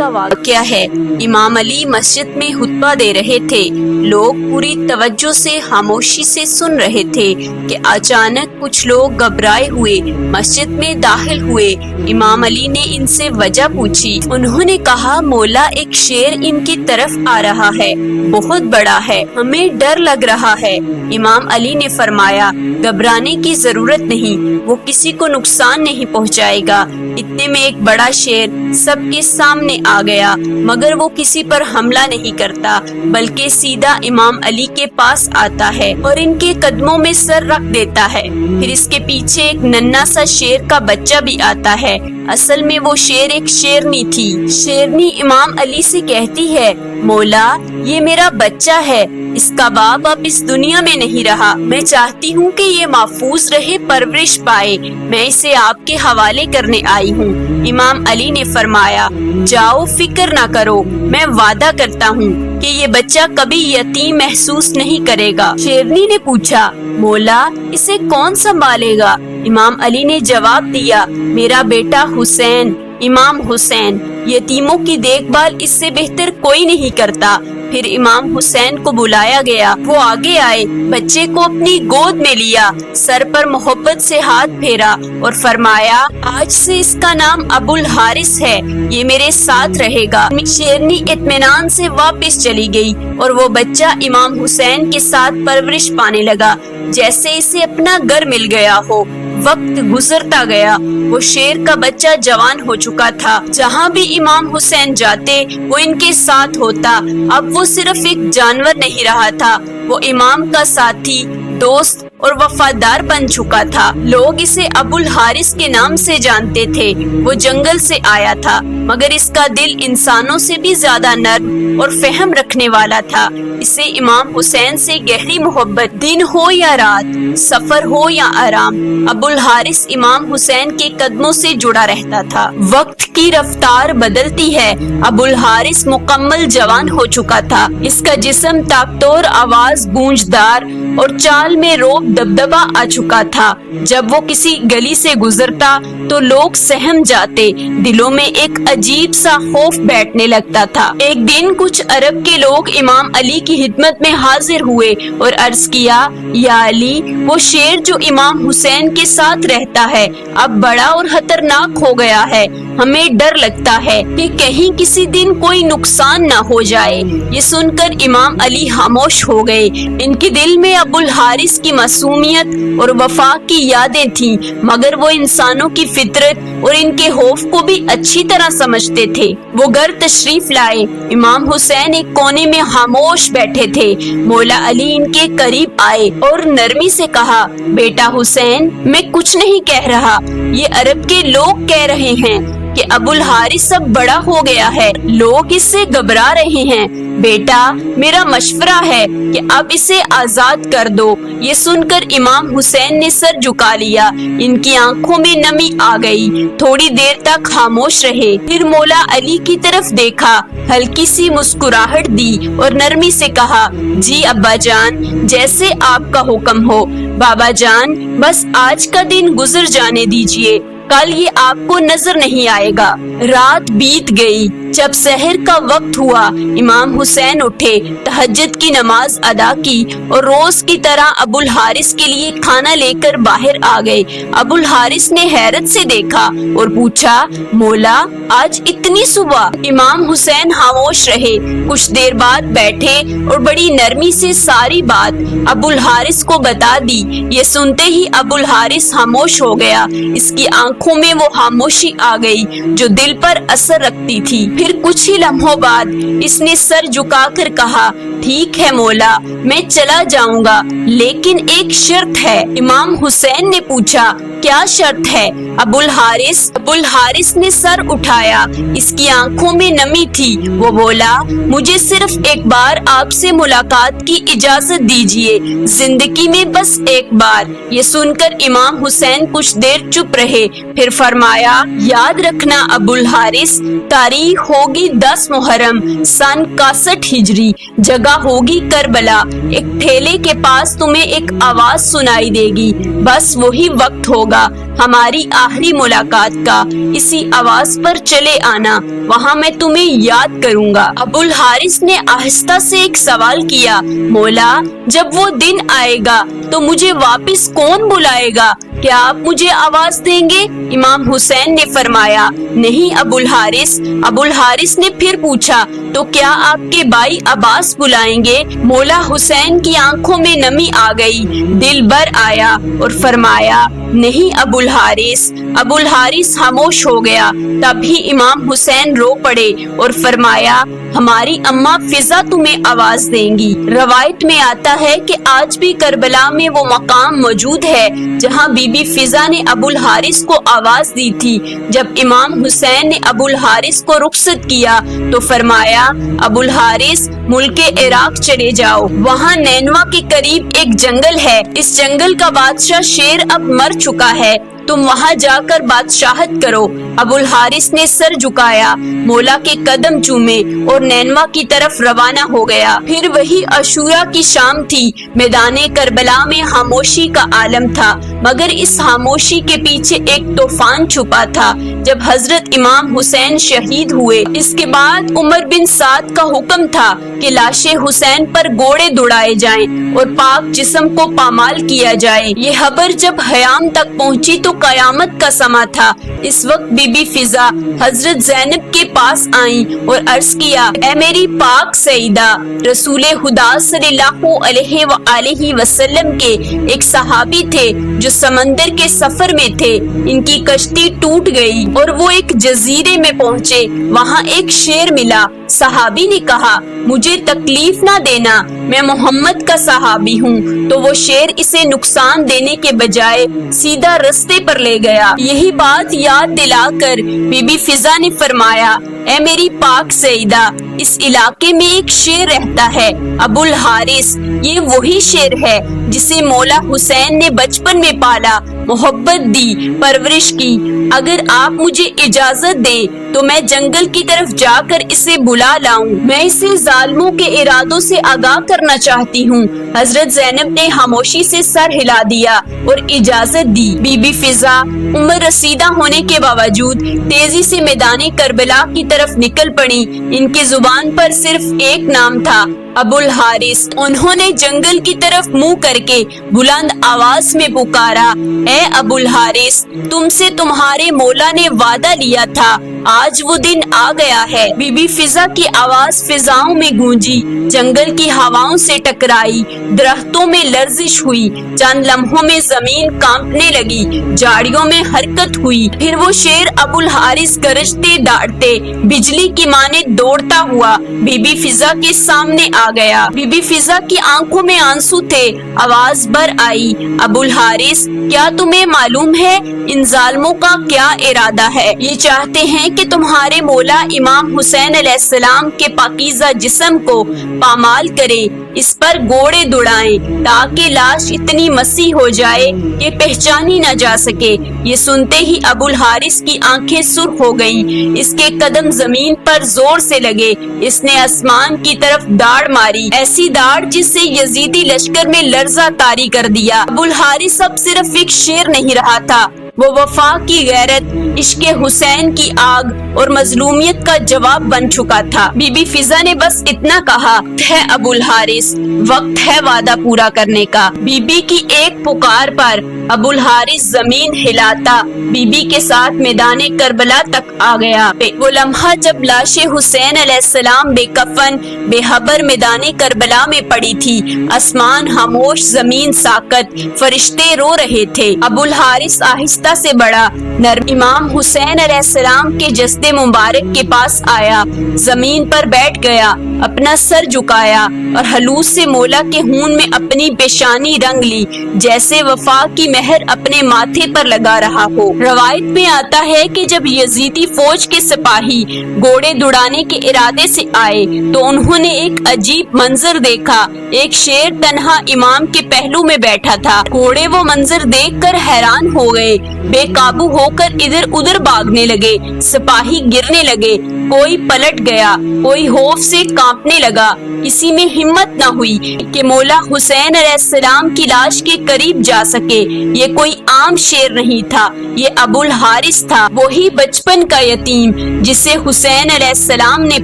کا واقعہ ہے۔ امام علی مسجد میں خطبہ دے رہے تھے، لوگ پوری توجہ سے خاموشی سے سن رہے تھے کہ اچانک کچھ لوگ گھبرائے ہوئے مسجد میں داخل ہوئے۔ امام علی نے ان سے وجہ پوچھی۔ انہوں نے کہا، مولا ایک شیر ان کی طرف آ رہا ہے، بہت بڑا ہے، ہمیں ڈر لگ رہا ہے۔ امام علی نے فرمایا، گھبرانے کی ضرورت نہیں، وہ کسی کو نقصان نہیں پہنچائے گا۔ اتنے میں ایک بڑا شیر سب کے سامنے آ گیا، مگر وہ کسی پر حملہ نہیں کرتا بلکہ سیدھا امام علی کے پاس آتا ہے اور ان کے قدموں میں سر رکھ دیتا ہے۔ پھر اس کے پیچھے ایک ننھا سا شیر کا بچہ بھی آتا ہے۔ اصل میں وہ شیر ایک شیرنی تھی۔ شیرنی امام علی سے کہتی ہے، مولا یہ میرا بچہ ہے، اس کا باپ اب اس دنیا میں نہیں رہا، میں چاہتی ہوں کہ یہ محفوظ رہے، پرورش پائے، میں اسے آپ کے حوالے کرنے آئی ہوں۔ امام علی نے فرمایا، جاؤ فکر نہ کرو، میں وعدہ کرتا ہوں کہ یہ بچہ کبھی یتیم محسوس نہیں کرے گا۔ شیرنی نے پوچھا، مولا اسے کون سنبھالے گا؟ امام علی نے جواب دیا، میرا بیٹا حسین، امام حسین، یتیموں کی دیکھ بھال اس سے بہتر کوئی نہیں کرتا۔ پھر امام حسین کو بلایا گیا، وہ آگے آئے، بچے کو اپنی گود میں لیا، سر پر محبت سے ہاتھ پھیرا اور فرمایا، آج سے اس کا نام ابو الحارث ہے، یہ میرے ساتھ رہے گا۔ شیرنی اطمینان سے واپس چلی گئی اور وہ بچہ امام حسین کے ساتھ پرورش پانے لگا جیسے اسے اپنا گھر مل گیا ہو۔ وقت گزرتا گیا، وہ شیر کا بچہ جوان ہو چکا تھا، جہاں بھی امام حسین جاتے وہ ان کے ساتھ ہوتا۔ اب وہ صرف ایک جانور نہیں رہا تھا، وہ امام کا ساتھی، دوست اور وفادار بن چکا تھا۔ لوگ اسے ابو الحارث کے نام سے جانتے تھے۔ وہ جنگل سے آیا تھا، مگر اس کا دل انسانوں سے بھی زیادہ نرم اور فہم رکھنے والا تھا۔ اسے امام حسین سے گہری محبت، دن ہو یا رات، سفر ہو یا آرام، ابو الحارث امام حسین کے قدموں سے جڑا رہتا تھا۔ وقت کی رفتار بدلتی ہے، ابو الحارث مکمل جوان ہو چکا تھا۔ اس کا جسم طاقتور، آواز گونجدار اور چال میں روب دبدبا آ چکا تھا۔ جب وہ کسی گلی سے گزرتا تو لوگ سہم جاتے، دلوں میں ایک عجیب سا خوف بیٹھنے لگتا تھا۔ ایک دن کچھ عرب کے لوگ امام علی کی خدمت میں حاضر ہوئے اور عرض کیا، یا علی، وہ شیر جو امام حسین کے ساتھ رہتا ہے اب بڑا اور خطرناک ہو گیا ہے، ہمیں ڈر لگتا ہے کہ کہیں کسی دن کوئی نقصان نہ ہو جائے۔ یہ سن کر امام علی خاموش ہو گئے۔ ان کے دل میں ابو الحارث کی معصومیت اور وفا کی یادیں تھیں، مگر وہ انسانوں کی فطرت اور ان کے خوف کو بھی اچھی طرح سمجھتے تھے۔ وہ گھر تشریف لائے۔ امام حسین ایک کونے میں خاموش بیٹھے تھے۔ مولا علی ان کے قریب آئے اور نرمی سے کہا، بیٹا حسین، میں کچھ نہیں کہہ رہا، یہ عرب کے لوگ کہہ رہے ہیں کہ ابو الحارث اب بڑا ہو گیا ہے، لوگ اس سے گھبرا رہے ہیں۔ بیٹا، میرا مشورہ ہے کہ اب اسے آزاد کر دو۔ یہ سن کر امام حسین نے سر جھکا لیا، ان کی آنکھوں میں نمی آ گئی، تھوڑی دیر تک خاموش رہے، پھر مولا علی کی طرف دیکھا، ہلکی سی مسکراہٹ دی اور نرمی سے کہا، جی ابا جان، جیسے آپ کا حکم ہو۔ بابا جان، بس آج کا دن گزر جانے دیجیے، کل یہ آپ کو نظر نہیں آئے گا۔ رات بیت گئی۔ جب سحر کا وقت ہوا، امام حسین اٹھے، تہجد کی نماز ادا کی اور روز کی طرح ابو الحارث کے لیے کھانا لے کر باہر آ گئے۔ ابو الحارث نے حیرت سے دیکھا اور پوچھا، مولا آج اتنی صبح؟ امام حسین خاموش رہے، کچھ دیر بعد بیٹھے اور بڑی نرمی سے ساری بات ابو الحارث کو بتا دی۔ یہ سنتے ہی ابو الحارث خاموش ہو گیا، اس کی آنکھوں میں وہ خاموشی آ گئی جو دل پر اثر رکھتی تھی۔ پھر کچھ ہی لمحوں بعد اس نے سر جھکا کر کہا، ٹھیک ہے مولا، میں چلا جاؤں گا، لیکن ایک شرط ہے۔ امام حسین نے پوچھا، کیا شرط ہے؟ ابو الحارث نے سر اٹھایا، اس کی آنکھوں میں نمی تھی۔ وہ بولا، مجھے صرف ایک بار آپ سے ملاقات کی اجازت دیجیے، زندگی میں بس ایک بار۔ یہ سن کر امام حسین کچھ دیر چپ رہے، پھر فرمایا، یاد رکھنا ابو الحارث، تاریخ ہوگی 10 محرم سن 61 ہجری، جگہ ہوگی کربلا، ایک ٹھیلے کے پاس تمہیں ایک آواز سنائی دے گی، بس وہی وقت ہوگا ہوگا ہماری آخری ملاقات کا، اسی آواز پر چلے آنا، وہاں میں تمہیں یاد کروں گا۔ ابو الحارث نے آہستہ سے ایک سوال کیا، مولا جب وہ دن آئے گا تو مجھے واپس کون بلائے گا؟ کیا آپ مجھے آواز دیں گے؟ امام حسین نے فرمایا، نہیں ابو الحارث۔ ابو الحارث نے پھر پوچھا، تو کیا آپ کے بھائی عباس بلائیں گے؟ مولا حسین کی آنکھوں میں نمی آ گئی، دل بھر آیا اور فرمایا، نہیں ابو الحارث۔ ابو الحارث خاموش ہو گیا، تبھی امام حسین رو پڑے اور فرمایا، ہماری اماں فضا تمہیں آواز دیں گی۔ روایت میں آتا ہے کہ آج بھی کربلا میں وہ مقام موجود ہے جہاں بی بی فضا نے ابو الحارث کو آواز دی تھی۔ جب امام حسین نے ابو الحارث کو رخصت کیا تو فرمایا، ابو الحارث ملک عراق چلے جاؤ، وہاں نینوا کے قریب ایک جنگل ہے، اس جنگل کا بادشاہ شیر اب مر چکا ہے، تم وہاں جا کر بادشاہت کرو۔ ابو الحارث نے سر جھکایا، مولا کے قدم چومے اور نینوا کی طرف روانہ ہو گیا۔ پھر وہی عاشوراء کی شام تھی، میدان کربلا میں خاموشی کا عالم تھا، مگر اس خاموشی کے پیچھے ایک طوفان چھپا تھا۔ جب حضرت امام حسین شہید ہوئے، اس کے بعد عمر بن سعد کا حکم تھا کہ لاش حسین پر گھوڑے دوڑائے جائیں اور پاک جسم کو پامال کیا جائے۔ یہ خبر جب خیام تک پہنچی تو قیامت کا سما تھا۔ اس وقت بی بی فضا حضرت زینب کے پاس آئیں اور عرض کیا، اے میری پاک سیدہ، رسول خدا صلی اللہ علیہ وآلہ وسلم کے ایک صحابی تھے جو سمندر کے سفر میں تھے، ان کی کشتی ٹوٹ گئی اور وہ ایک جزیرے میں پہنچے، وہاں ایک شیر ملا۔ صحابی نے کہا، مجھے تکلیف نہ دینا، میں محمد کا صحابی ہوں، تو وہ شیر اسے نقصان دینے کے بجائے سیدھا رستے پر لے گیا۔ یہی بات یاد دلا کر بی بی فضا نے فرمایا، اے میری پاک سیدہ، اس علاقے میں ایک شیر رہتا ہے، ابو الحارث، یہ وہی شیر ہے جسے مولا حسین نے بچپن میں پالا، محبت دی، پرورش کی۔ اگر آپ مجھے اجازت دیں تو میں جنگل کی طرف جا کر اسے بلا لاؤں، میں اسے ظالموں کے ارادوں سے آگاہ کرنا چاہتی ہوں۔ حضرت زینب نے خاموشی سے سر ہلا دیا اور اجازت دی۔ بی بی فضا عمر رسیدہ ہونے کے باوجود تیزی سے میدان کربلا کی طرف نکل پڑی۔ ان کی زبان پر صرف ایک نام تھا، ابو الحارث۔ انہوں نے جنگل کی طرف منہ کر کے بلند آواز میں پکارا، اے ابو الحارث، تم سے تمہارے مولا نے وعدہ لیا تھا، آج وہ دن آ گیا ہے۔ بی بی فضا کی آواز فضاؤں میں گونجی، جنگل کی ہواؤں سے ٹکرائی، درختوں میں لرزش ہوئی، چند لمحوں میں زمین کانپنے لگی، جھاڑیوں میں حرکت ہوئی، پھر وہ شیر ابو الحارث گرجتے داڑتے بجلی کی مانند دوڑتا ہوا بی بی فضا کے سامنے آ گیا۔ بی بی فضا کی آنکھوں میں آنسو تھے، آواز بھر آئی، ابو الحارث، کیا تمہیں معلوم ہے ان ظالموں کا کیا ارادہ ہے؟ یہ چاہتے ہیں کہ تمہارے مولا امام حسین علیہ السلام کے پاکیزہ جسم کو پامال کریں، اس پر گھوڑے دوڑائیں تاکہ لاش اتنی مسیح ہو جائے کہ پہچانی نہ جا سکے۔ یہ سنتے ہی ابو الحارث کی آنکھیں سرخ ہو گئیں، اس کے قدم زمین پر زور سے لگے، اس نے آسمان کی طرف داڑ ماری، ایسی داڑ جس سے یزیدی لشکر میں لرزہ طاری کر دیا۔ ابو الحارث اب صرف ایک شیر نہیں رہا تھا، وہ وفا کی غیرت، عشق حسین کی آگ اور مظلومیت کا جواب بن چکا تھا۔ بی بی فضا نے بس اتنا کہا، ہے ابو الحارث، وقت ہے وعدہ پورا کرنے کا۔ بی بی کی ایک پکار پر ابو الحارث زمین ہلاتا بی بی کے ساتھ میدان کربلا تک آ گیا۔ وہ لمحہ جب لاش حسین علیہ السلام بے کفن بے خبر میدان کربلا میں پڑی تھی، آسمان خاموش، زمین ساکت، فرشتے رو رہے تھے۔ ابو الحارث آہستہ سے بڑا، نرم، امام حسین علیہ السلام کے جسد مبارک کے پاس آیا، زمین پر بیٹھ گیا، اپنا سر جھکایا اور خلوص سے مولا کے خون میں اپنی پیشانی رنگ لی، جیسے وفا کی مہر اپنے ماتھے پر لگا رہا ہو۔ روایت میں آتا ہے کہ جب یزیدی فوج کے سپاہی گھوڑے دوڑانے کے ارادے سے آئے تو انہوں نے ایک عجیب منظر دیکھا، ایک شیر تنہا امام کے پہلو میں بیٹھا تھا۔ گھوڑے وہ منظر دیکھ کر حیران ہو گئے، بے قابو ہو کر ادھر ادھر بھاگنے لگے، سپاہی گرنے لگے، کوئی پلٹ گیا، کوئی خوف سے کانپنے لگا، کسی میں ہمت نہ ہوئی کہ مولا حسین علیہ السلام کی لاش کے قریب جا سکے۔ یہ کوئی عام شیر نہیں تھا، یہ ابو الحارث تھا، وہی بچپن کا یتیم جسے حسین علیہ السلام نے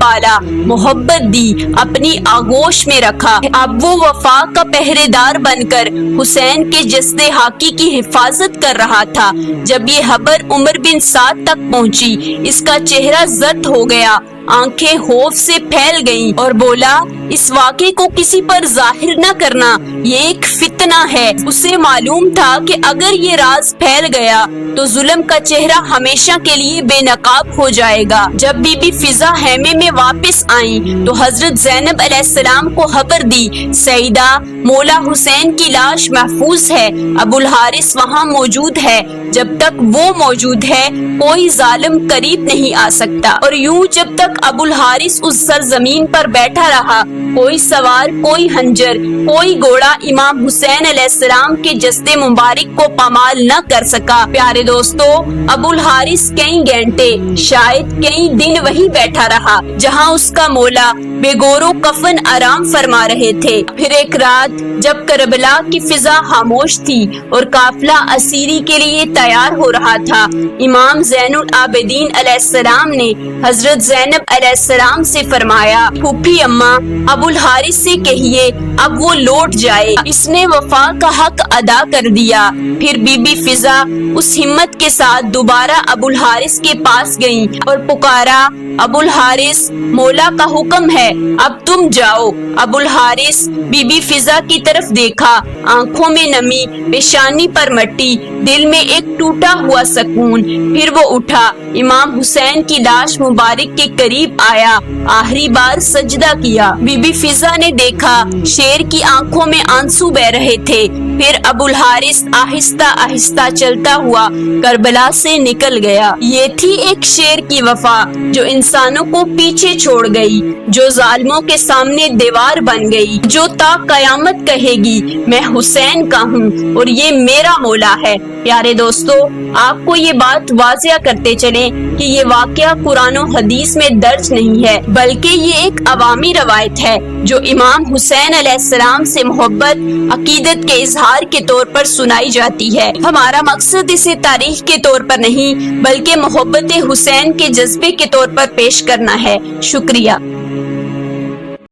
پالا، محبت دی، اپنی آغوش میں رکھا۔ اب وہ وفا کا پہرے دار بن کر حسین کے جسد حاقی کی حفاظت کر رہا تھا۔ جب یہ خبر عمر بن سعد تک پہنچی، اس کا چہرہ زرد ہو گیا، آنکھیں خوف سے پھیل گئیں اور بولا، اس واقعے کو کسی پر ظاہر نہ کرنا، یہ ایک فتنہ ہے۔ اسے معلوم تھا کہ اگر یہ راز پھیل گیا تو ظلم کا چہرہ ہمیشہ کے لیے بے نقاب ہو جائے گا۔ جب بی بی فضا خیمے میں واپس آئیں تو حضرت زینب علیہ السلام کو خبر دی، سیدہ، مولا حسین کی لاش محفوظ ہے، ابو الحارث وہاں موجود ہے، جب تک وہ موجود ہے کوئی ظالم قریب نہیں آ سکتا۔ اور یوں جب تک ابو الحارث اس سرزمین پر بیٹھا رہا، کوئی سوار، کوئی خنجر، کوئی گھوڑا امام حسین علیہ السلام کے جسد مبارک کو پامال نہ کر سکا۔ پیارے دوستو، ابو الحارث کئی گھنٹے، شاید کئی دن وہی بیٹھا رہا جہاں اس کا مولا بے گور و کفن آرام فرما رہے تھے۔ پھر ایک رات جب کربلا کی فضا خاموش تھی اور قافلہ اسیری کے لیے تیار ہو رہا تھا، امام زین العابدین علیہ السلام نے حضرت زینب علیہ السلام سے فرمایا، پھوپھی اماں، ابو الحارث سے کہیے اب وہ لوٹ جائے، اس نے وفا کا حق ادا کر دیا۔ پھر بی بی فضا اس ہمت کے ساتھ دوبارہ ابو الحارث کے پاس گئیں اور پکارا، ابو الحارث، مولا کا حکم ہے، اب تم جاؤ۔ ابو الحارث بی بی فضا کی طرف دیکھا، آنکھوں میں نمی، پیشانی پر مٹی، دل میں ایک ٹوٹا ہوا سکون۔ پھر وہ اٹھا، امام حسین کی لاش مبارک کے قریب آیا، آخری بار سجدہ کیا۔ بی بی فضا نے دیکھا شیر کی آنکھوں میں آنسو بہ رہے تھے۔ پھر ابو الحارث آہستہ آہستہ چلتا ہوا کربلا سے نکل گیا۔ یہ تھی ایک شیر کی وفا جو انسانوں کو پیچھے چھوڑ گئی، جو ظالموں کے سامنے دیوار بن گئی، جو تا قیامت کہے گی، میں حسین کا ہوں اور یہ میرا مولا ہے۔ پیارے دوستو، آپ کو یہ بات واضح کرتے چلیں کہ یہ واقعہ قرآن و حدیث میں درج نہیں ہے، بلکہ یہ ایک عوامی روایت ہے جو امام حسین علیہ السلام سے محبت، عقیدت کے اظہار کے طور پر سنائی جاتی ہے۔ ہمارا مقصد اسے تاریخ کے طور پر نہیں بلکہ محبت حسین کے جذبے کے طور پر پیش کرنا ہے۔ شکریہ۔